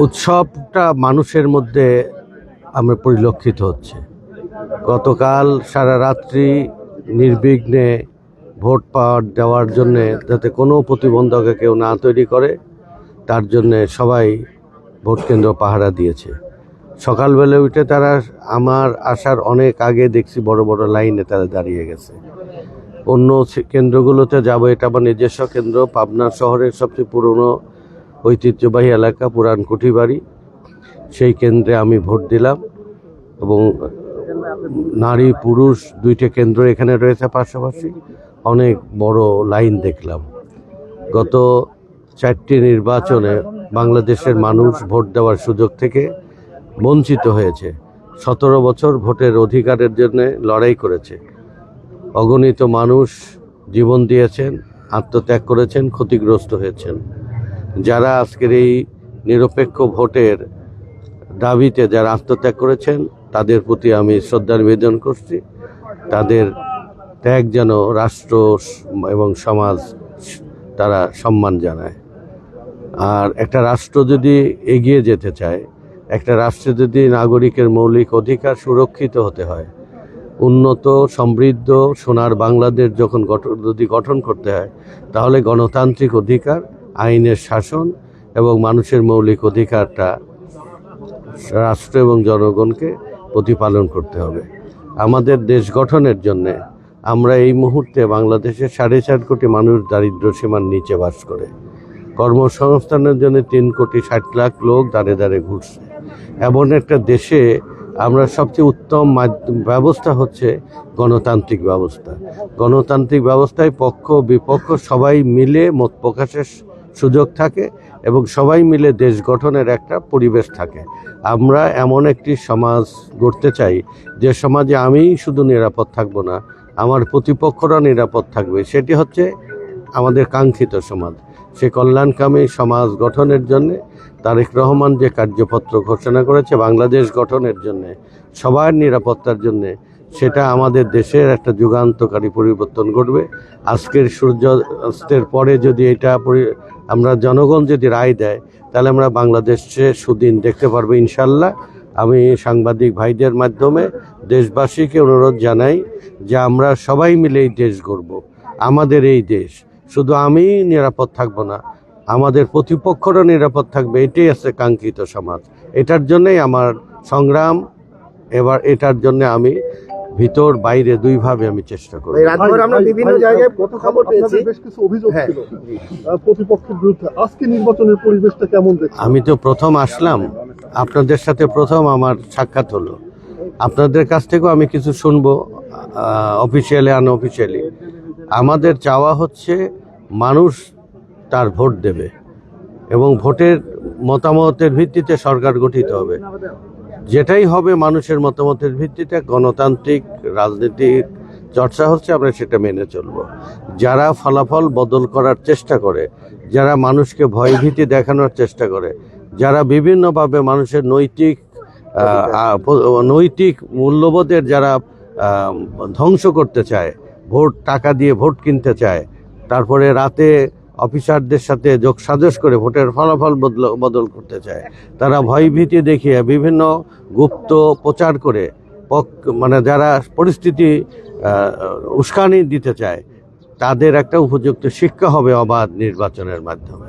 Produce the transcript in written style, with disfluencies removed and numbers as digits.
উৎসবটা মানুষের মধ্যে আমরা পরিলক্ষিত হচ্ছে। গতকাল সারা রাত্রি নির্বিঘ্নে ভোট দেওয়ার জন্যে যাতে কোনো প্রতিবন্ধক কেউ না তৈরি করে তার জন্যে সবাই ভোট কেন্দ্র পাহারা দিয়েছে। সকালবেলা উঠে তারা আমার আসার অনেক আগে দেখছি বড় বড় লাইনে তারা দাঁড়িয়ে গেছে। অন্য কেন্দ্রগুলোতে যাব, এটা আমার নিজস্ব কেন্দ্র, পাবনা শহরের সবচেয়ে পুরনো ঐতিহ্যবাহী এলাকা পুরান কুঠিবাড়ি। সেই কেন্দ্রে আমি ভোট দিলাম এবং নারী পুরুষ দুইটা কেন্দ্র এখানে রয়েছে পাশাপাশি। অনেক বড় লাইন দেখলাম। গত 4টি নির্বাচনে বাংলাদেশের মানুষ ভোট দেওয়ার সুযোগ থেকে বঞ্চিত হয়েছে। 17 বছর ভোটের অধিকারের জন্য লড়াই করেছে। অগণিত মানুষ জীবন দিয়েছেন, আত্মত্যাগ করেছেন, ক্ষতিগ্রস্ত হয়েছেন। যারা আজকের এই নিরপেক্ষ ভোটের দাবিতে যারা আত্মত্যাগ করেছেন তাদের প্রতি আমি শ্রদ্ধা নিবেদন করছি। তাদের ত্যাগ যেন রাষ্ট্র এবং সমাজ তারা সম্মান জানায়। আর একটা রাষ্ট্র যদি এগিয়ে যেতে চায়, একটা রাষ্ট্রে যদি নাগরিকের মৌলিক অধিকার সুরক্ষিত হতে হয়, উন্নত সমৃদ্ধ সোনার বাংলাদেশ যখন গঠন করতে হয়, তাহলে গণতান্ত্রিক অধিকার, আইনের শাসন এবং মানুষের মৌলিক অধিকারটা রাষ্ট্র এবং জনগণকে প্রতিপালন করতে হবে। আমাদের দেশ গঠনের জন্যে আমরা এই মুহূর্তে বাংলাদেশে 4.5 কোটি মানুষ দারিদ্র্য সীমার নিচে বাস করে। কর্মসংস্থানের জন্য 3,60,00,000 লোক দাঁড়ে দাঁড়ে ঘুরছে। এমন একটা দেশে আমরা সবচেয়ে উত্তম ব্যবস্থা হচ্ছে গণতান্ত্রিক ব্যবস্থা। গণতান্ত্রিক ব্যবস্থায় পক্ষ বিপক্ষ সবাই মিলে মত প্রকাশের সুযোগ থাকে এবং সবাই মিলে দেশ গঠনের একটা পরিবেশ থাকে। আমরা এমন একটি সমাজ গড়তে চাই যে সমাজে আমি শুধু নিরাপদ থাকব না, আমার প্রতিপক্ষরা নিরাপদ থাকবে। সেটি হচ্ছে আমাদের কাঙ্ক্ষিত সমাজ। সে কল্যাণকামী সমাজ গঠনের জন্যে তারেক রহমান যে কার্যপত্র ঘোষণা করেছে বাংলাদেশ গঠনের জন্যে, সবার নিরাপত্তার জন্যে, সেটা আমাদের দেশের একটা যুগান্তকারী পরিবর্তন ঘটবে। আজকের সূর্যাস্তের পরে যদি এটা আমরা জনগণ যদি রায় দেয়, তাহলে আমরা বাংলাদেশে সুদিন দেখতে পারবো ইনশাল্লাহ। আমি সাংবাদিক ভাইদের মাধ্যমে দেশবাসীকে অনুরোধ জানাই যে আমরা সবাই মিলে এই দেশ গড়ব। আমাদের এই দেশ শুধু আমি নিরাপদ থাকবো না, আমাদের প্রতিপক্ষরা নিরাপদ থাকবে। এটাই আছে কাঙ্ক্ষিত সমাজ। এটার জন্যই আমার সংগ্রাম। এবার এটার জন্য আমি ভিতর বাইরে দুইভাবে আমি চেষ্টা করব। আমরা বিভিন্ন জায়গায় খবর পেয়েছি বেশ কিছু অভিযোগ ছিল প্রতিপক্ষের বিরুদ্ধে। আজকে নির্বাচনের পরিবেশটা কেমন দেখছেন? আমি তো প্রথম আসলাম, আপনাদের সাথে প্রথম আমার সাক্ষাৎ হলো। আপনাদের কাছ থেকেও আমি কিছু শুনবো, অফিসিয়ালি আনঅফিসিয়ালি। আমাদের চাওয়া হচ্ছে মানুষ তার ভোট দেবে এবং ভোটের মতামতের ভিত্তিতে সরকার গঠিত হবে। যেটাই হবে মানুষের মতামতের ভিত্তিতে গণতান্ত্রিক রাজনীতির চর্চা হচ্ছে, আমরা সেটা মেনে চলব। যারা ফলাফল বদল করার চেষ্টা করে, যারা মানুষকে ভয়ভীতি দেখানোর চেষ্টা করে, যারা বিভিন্নভাবে মানুষের নৈতিক মূল্যবোধের যারা ধ্বংস করতে চায়, ভোট টাকা দিয়ে ভোট কিনতে চায়, তারপরে রাতে অফিসারদের সাথে যোগসাজশ করে ভোটের ফলাফল বদল করতে চায়, তারা ভয়ভীতি দেখিয়ে বিভিন্ন গুপ্ত প্রচার করে যারা পরিস্থিতি উস্কানি দিতে চায়, তাদের একটা উপযুক্ত শিক্ষা হবে অবাধ নির্বাচনের মাধ্যমে।